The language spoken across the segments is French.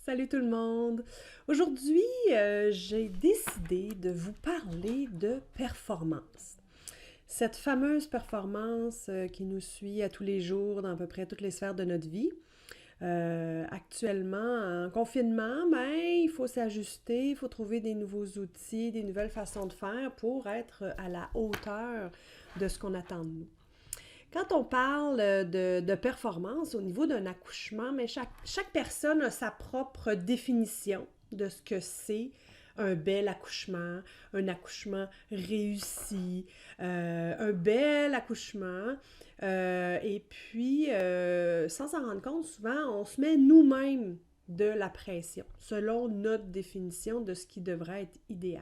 Salut tout le monde! Aujourd'hui, j'ai décidé de vous parler de performance. Cette fameuse performance qui nous suit à tous les jours dans à peu près toutes les sphères de notre vie. Actuellement, en confinement, ben, il faut s'ajuster, il faut trouver des nouveaux outils, des nouvelles façons de faire pour être à la hauteur de ce qu'on attend de nous. Quand on parle de performance au niveau d'un accouchement, mais chaque personne a sa propre définition de ce que c'est un bel accouchement, un accouchement réussi, un bel accouchement. Et puis, sans s'en rendre compte, souvent, on se met nous-mêmes de la pression, selon notre définition de ce qui devrait être idéal.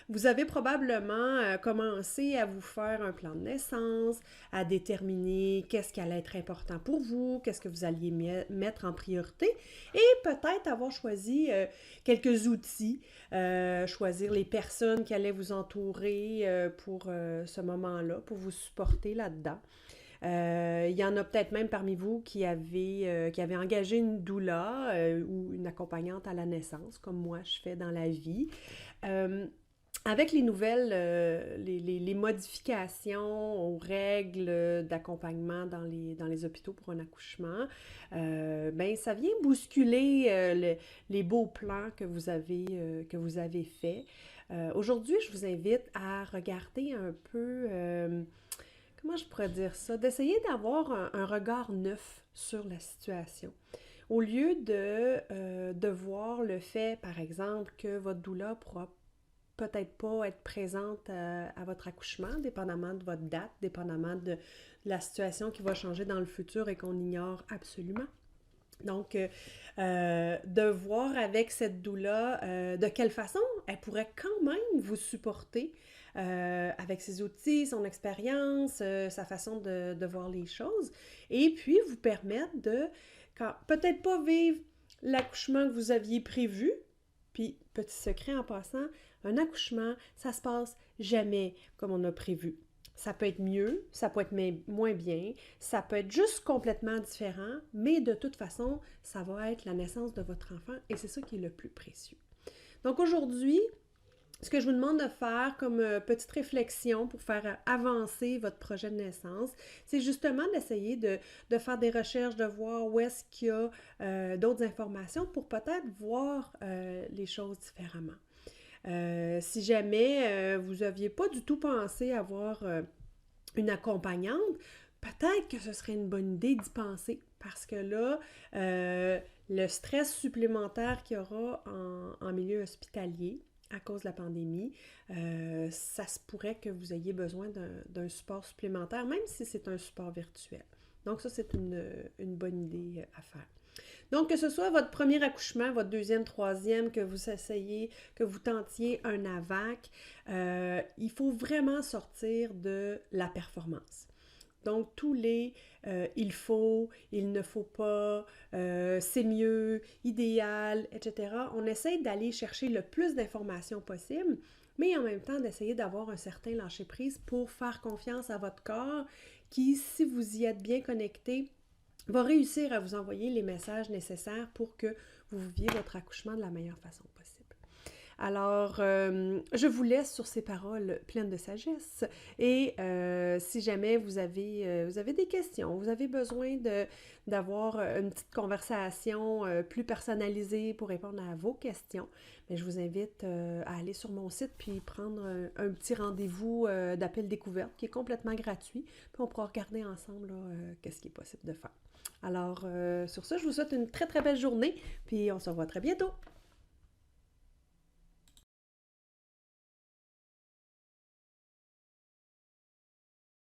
Vous avez probablement commencé à vous faire un plan de naissance, à déterminer qu'est-ce qui allait être important pour vous, qu'est-ce que vous alliez mettre en priorité et peut-être avoir choisi quelques outils, choisir les personnes qui allaient vous entourer pour ce moment-là, pour vous supporter là-dedans. Il y en a peut-être même parmi vous qui avaient engagé une doula ou une accompagnante à la naissance, comme moi je fais dans la vie. Avec les nouvelles, les modifications aux règles d'accompagnement dans les hôpitaux pour un accouchement, ben ça vient bousculer les beaux plans que vous avez faits. Aujourd'hui, je vous invite à regarder un peu, comment je pourrais dire ça, d'essayer d'avoir un regard neuf sur la situation. Au lieu de voir le fait, par exemple, que votre doula pourra peut-être pas être présente à votre accouchement, dépendamment de votre date, dépendamment de la situation qui va changer dans le futur et qu'on ignore absolument. Donc, de voir avec cette doula de quelle façon elle pourrait quand même vous supporter avec ses outils, son expérience, sa façon de voir les choses, et puis vous permettre de, peut-être pas vivre l'accouchement que vous aviez prévu. Puis, petit secret en passant, un accouchement, ça se passe jamais comme on a prévu. Ça peut être mieux, ça peut être moins bien, ça peut être juste complètement différent, mais de toute façon, ça va être la naissance de votre enfant et c'est ça qui est le plus précieux. Donc aujourd'hui, ce que je vous demande de faire comme petite réflexion pour faire avancer votre projet de naissance, c'est justement d'essayer de faire des recherches, de voir où est-ce qu'il y a d'autres informations pour peut-être voir les choses différemment. Si jamais vous n'aviez pas du tout pensé avoir une accompagnante, peut-être que ce serait une bonne idée d'y penser parce que là, le stress supplémentaire qu'il y aura en milieu hospitalier à cause de la pandémie, ça se pourrait que vous ayez besoin d'un support supplémentaire, même si c'est un support virtuel. Donc ça, c'est une bonne idée à faire. Donc, que ce soit votre premier accouchement, votre deuxième, troisième, que vous essayez, que vous tentiez un AVAC, il faut vraiment sortir de la performance. Donc, tous les il faut, il ne faut pas, c'est mieux, idéal, etc. On essaie d'aller chercher le plus d'informations possible, mais en même temps d'essayer d'avoir un certain lâcher-prise pour faire confiance à votre corps qui, si vous y êtes bien connecté, va réussir à vous envoyer les messages nécessaires pour que vous viviez votre accouchement de la meilleure façon possible. Alors, je vous laisse sur ces paroles pleines de sagesse et si jamais vous avez des questions, vous avez besoin d'avoir une petite conversation plus personnalisée pour répondre à vos questions, bien, je vous invite à aller sur mon site puis prendre un petit rendez-vous d'appel découverte qui est complètement gratuit, puis on pourra regarder ensemble qu'est-ce qui est possible de faire. Alors, sur ça, je vous souhaite une très très belle journée, puis on se revoit très bientôt!